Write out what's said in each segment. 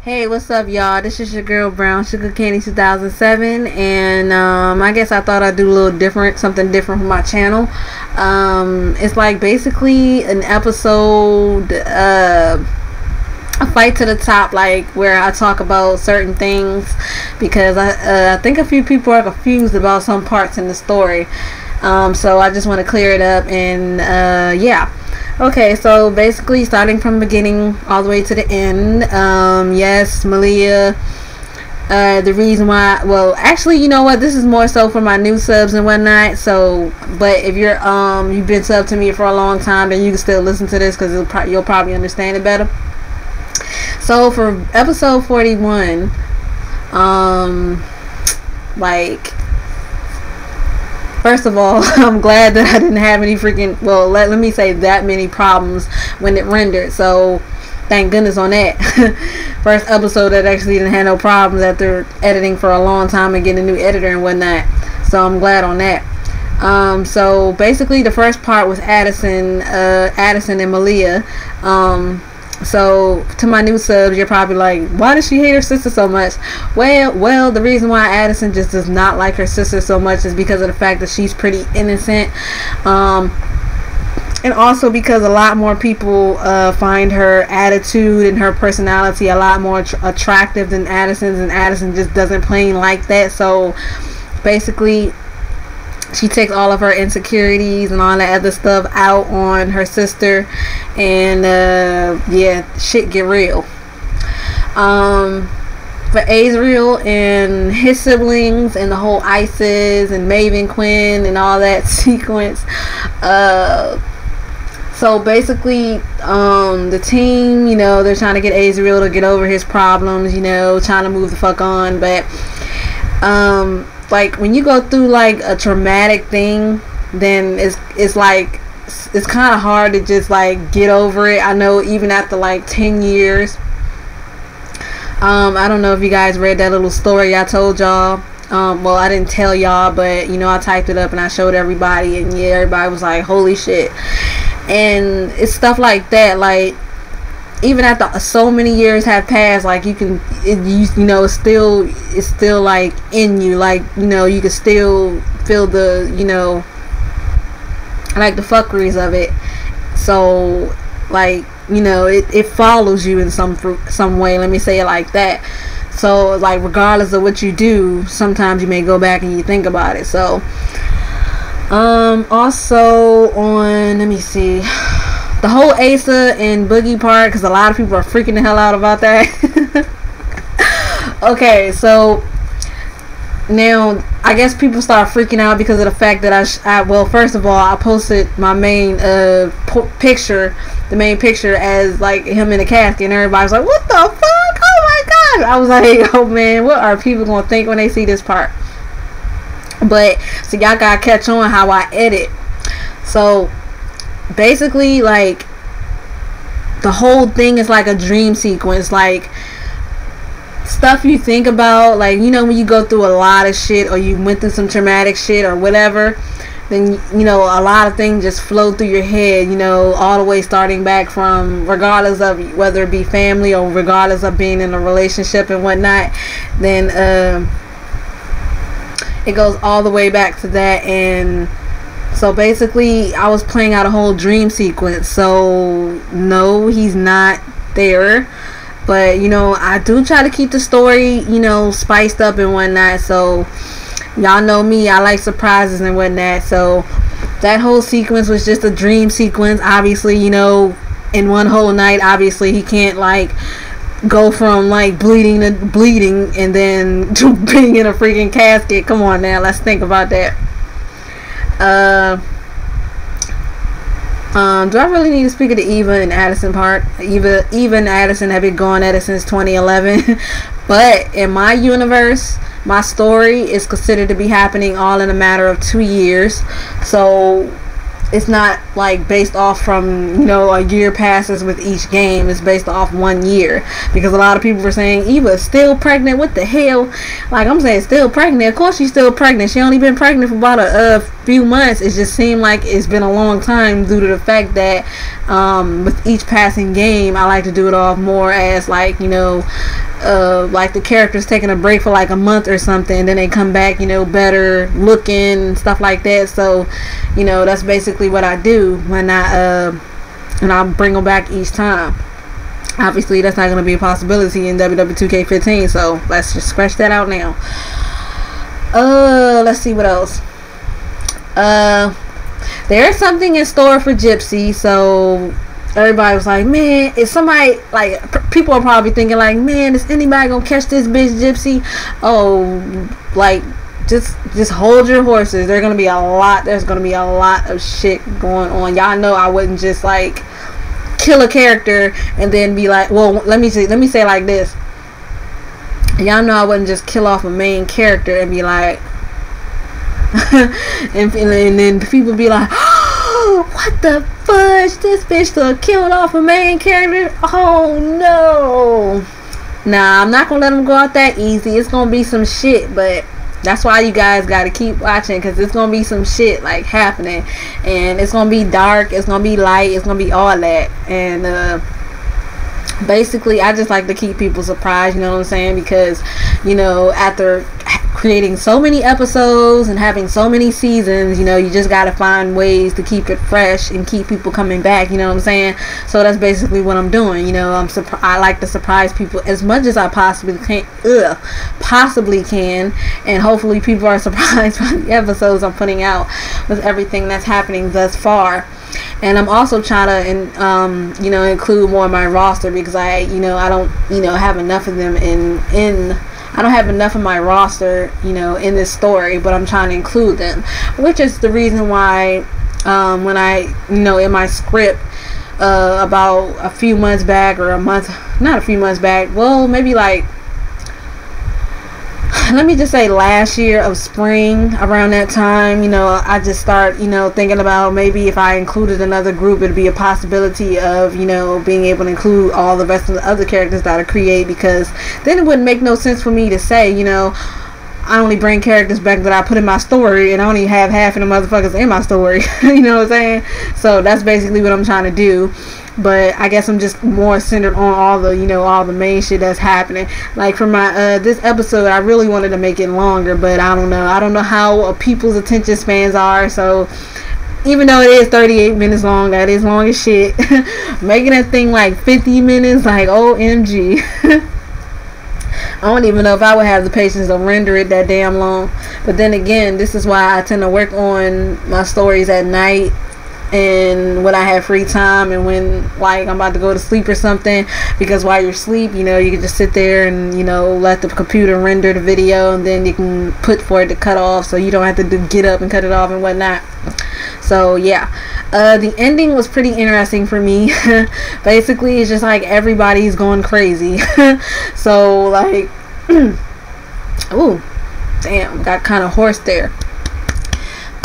Hey, what's up, y'all? This is your girl Brown Sugar Candy 2007, and I guess I thought I'd do a little different, something different for my channel. It's like basically an episode, a fight to the top, like where I talk about certain things because I think a few people are confused about some parts in the story. So I just want to clear it up, and yeah. Okay, so basically starting from the beginning all the way to the end. Yes, Malia, the reason why, well, actually, you know what, this is more so for my new subs and whatnot. So, but if you're you've been subbed to me for a long time, then you can still listen to this because you'll probably understand it better. So for episode 41, like, first of all, I'm glad that I didn't have any freaking, well, let me say that many problems when it rendered. So thank goodness on that. First episode that actually didn't have no problems after editing for a long time and getting a new editor and whatnot. So I'm glad on that. So basically the first part was Addison and Malia. So to my new subs, you're probably like, why does she hate her sister so much? Well, the reason why Addison just does not like her sister so much is because of the fact that she's pretty innocent, and also because a lot more people find her attitude and her personality a lot more attractive than Addison's, and Addison just doesn't plain like that. So basically she takes all of her insecurities and all that other stuff out on her sister, and yeah, shit get real. For Azriel and his siblings and the whole Isis and Maven Quinn and all that sequence, so basically the team, you know, they're trying to get Azriel to get over his problems, you know, trying to move the fuck on. But like when you go through like a traumatic thing, then it's like it's kind of hard to just like get over it. I know even after like 10 years. I don't know if you guys read that little story I told y'all. Well, I didn't tell y'all, but you know, I typed it up and I showed everybody, and yeah, everybody was like, holy shit. And it's stuff like that, like even after so many years have passed, like you can, you know, it's still like in you, like, you know, you can still feel the, you know, like the fuckeries of it. So like, you know, it follows you in some way, let me say it like that. So like regardless of what you do, sometimes you may go back and you think about it. So also on, let me see, the whole Asa and Boogie part, because a lot of people are freaking the hell out about that. Okay, so now I guess people start freaking out because of the fact that I well, first of all, I posted my main picture, the main picture, as like him in a casket, and everybody's like, what the fuck? Oh my god. I was like, oh man, what are people gonna think when they see this part? But so y'all gotta catch on how I edit. So basically, like, the whole thing is like a dream sequence, like stuff you think about, like, you know, when you go through a lot of shit or you went through some traumatic shit or whatever, then, you know, a lot of things just flow through your head, you know, all the way starting back from, regardless of whether it be family or regardless of being in a relationship and whatnot, then it goes all the way back to that. And so basically I was playing out a whole dream sequence. So no, he's not there, but you know, I do try to keep the story, you know, spiced up and whatnot. So y'all know me, I like surprises and whatnot. So that whole sequence was just a dream sequence. Obviously, you know, in one whole night, obviously he can't like go from like bleeding to bleeding and then to being in a freaking casket. Come on now, let's think about that. Do I really need to speak of the Eva and Addison part? Eva and Addison have been going at it since 2011. But in my universe, my story is considered to be happening all in a matter of 2 years. So it's not like based off from, you know, a year passes with each game. It's based off 1 year, because a lot of people were saying Eva is still pregnant. What the hell? Like, I'm saying, still pregnant. Of course she's still pregnant. She only been pregnant for about a few months. It just seemed like it's been a long time due to the fact that with each passing game, I like to do it off more as like, you know, like the characters taking a break for like a month or something, and then they come back, you know, better looking and stuff like that. So, you know, that's basically what I do when I bring them back each time. Obviously, that's not going to be a possibility in WWE 2K15, so let's just scratch that out now. Let's see what else. There's something in store for Gypsy, so everybody was like, man, is somebody, like, people are probably thinking like, man, is anybody gonna catch this bitch Gypsy? Oh, like, just hold your horses. There's gonna be a lot of shit going on. Y'all know I wouldn't just like kill a character and then be like, well, let me say it like this. Y'all know I wouldn't just kill off a main character and be like and then people be like, oh, what the fudge, this bitch done killed off a main character. Oh no. Nah, I'm not gonna let them go out that easy. It's gonna be some shit, but that's why you guys gotta keep watching, because it's gonna be some shit like happening, and it's gonna be dark, it's gonna be light, it's gonna be all that. And basically I just like to keep people surprised, you know what I'm saying, because, you know, after creating so many episodes and having so many seasons, you know, you just gotta find ways to keep it fresh and keep people coming back, you know what I'm saying. So that's basically what I'm doing, you know. I like to surprise people as much as I possibly can, and hopefully people are surprised by the episodes I'm putting out with everything that's happening thus far. And I'm also trying to, you know, include more of my roster, because I don't, you know, have enough of them I don't have enough of my roster, you know, in this story, but I'm trying to include them, which is the reason why, when I, you know, in my script, about a few months back, or not a few months back, well, maybe like, let me just say last year of spring, around that time, you know, I just start, you know, thinking about maybe if I included another group, it'd be a possibility of, you know, being able to include all the rest of the other characters that I create, because then it wouldn't make no sense for me to say, you know, I only bring characters back that I put in my story, and I only have half of the motherfuckers in my story. You know what I'm saying? So that's basically what I'm trying to do. But I guess I'm just more centered on all the, you know, all the main shit that's happening. Like for my this episode, I really wanted to make it longer, but I don't know how people's attention spans are. So even though it is 38 minutes long, that is long as shit. Making that thing like 50 minutes, like OMG. I don't even know if I would have the patience to render it that damn long. But then again, this is why I tend to work on my stories at night, and when I have free time, and when like I'm about to go to sleep or something, because while you're asleep, you know, you can just sit there and, you know, let the computer render the video, and then you can put for it to cut off, so you don't have to get up and cut it off and whatnot. So yeah, the ending was pretty interesting for me. Basically, it's just like everybody's going crazy. So like, ooh, damn, got kind of hoarse there.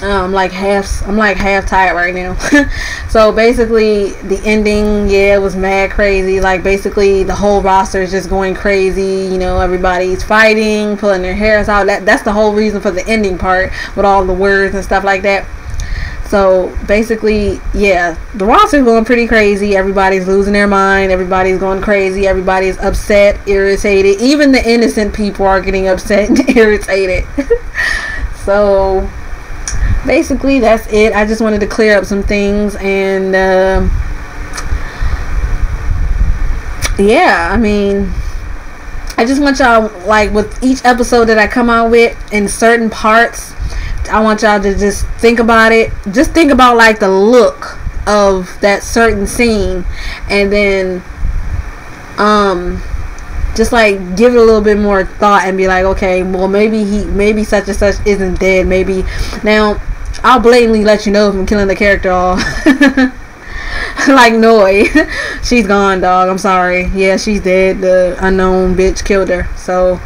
I'm like half tired right now. So basically the ending, yeah, it was mad crazy. Like basically the whole roster is just going crazy, you know, everybody's fighting, pulling their hairs out. That's the whole reason for the ending part, with all the words and stuff like that. So basically, yeah, the roster's going pretty crazy. Everybody's losing their mind, everybody's going crazy, everybody's upset, irritated. Even the innocent people are getting upset and irritated. So basically that's it. I just wanted to clear up some things, and yeah, I mean, I just want y'all, like with each episode that I come out with, in certain parts, I want y'all to just think about it. Just think about like the look of that certain scene, and then just like give it a little bit more thought and be like, okay, well maybe such and such isn't dead. Maybe now I'll blatantly let you know if I'm killing the character off. Like Noi, she's gone, dog. I'm sorry. Yeah, she's dead. The unknown bitch killed her. So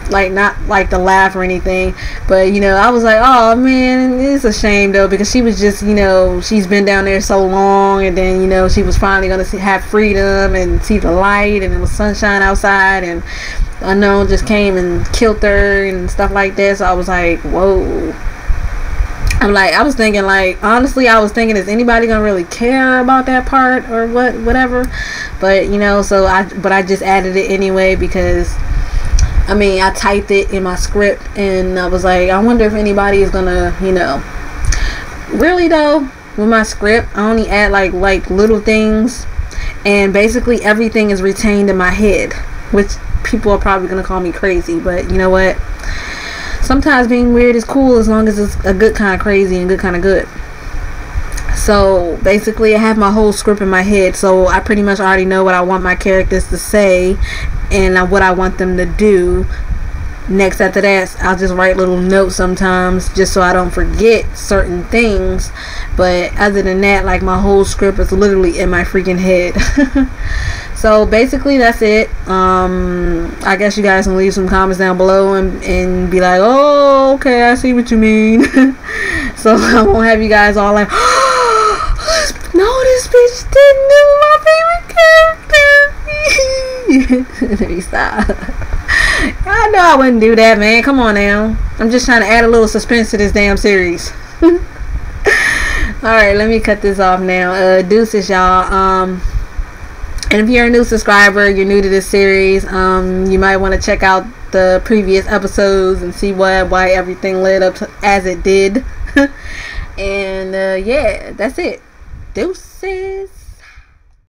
like not like to laugh or anything, but you know, I was like, oh man, it's a shame though, because she was just, you know, she's been down there so long, and then, you know, she was finally gonna have freedom and see the light, and it was sunshine outside, and unknown just came and killed her and stuff like that. So I was like, whoa. I was thinking, like, honestly, I was thinking, is anybody gonna really care about that part or whatever? But you know, but I just added it anyway because I mean, I typed it in my script and I was like, I wonder if anybody is gonna, you know, really though. With my script, I only add like little things, and basically everything is retained in my head, which people are probably gonna call me crazy, but you know what? Sometimes being weird is cool as long as it's a good kind of crazy and good kind of good. So basically I have my whole script in my head, so I pretty much already know what I want my characters to say and what I want them to do. Next after that, I'll just write little notes sometimes just so I don't forget certain things. But other than that, like, my whole script is literally in my freaking head. So basically that's it. I guess you guys can leave some comments down below and be like, oh, okay, I see what you mean. So I won't have you guys all like, no, this bitch didn't do my favorite character. Let me stop. I know I wouldn't do that, man. Come on now. I'm just trying to add a little suspense to this damn series. Alright, let me cut this off now. Deuces, y'all. And if you're a new subscriber, you're new to this series, you might want to check out the previous episodes and see why everything led up to, as it did. And yeah, that's it. Deuces.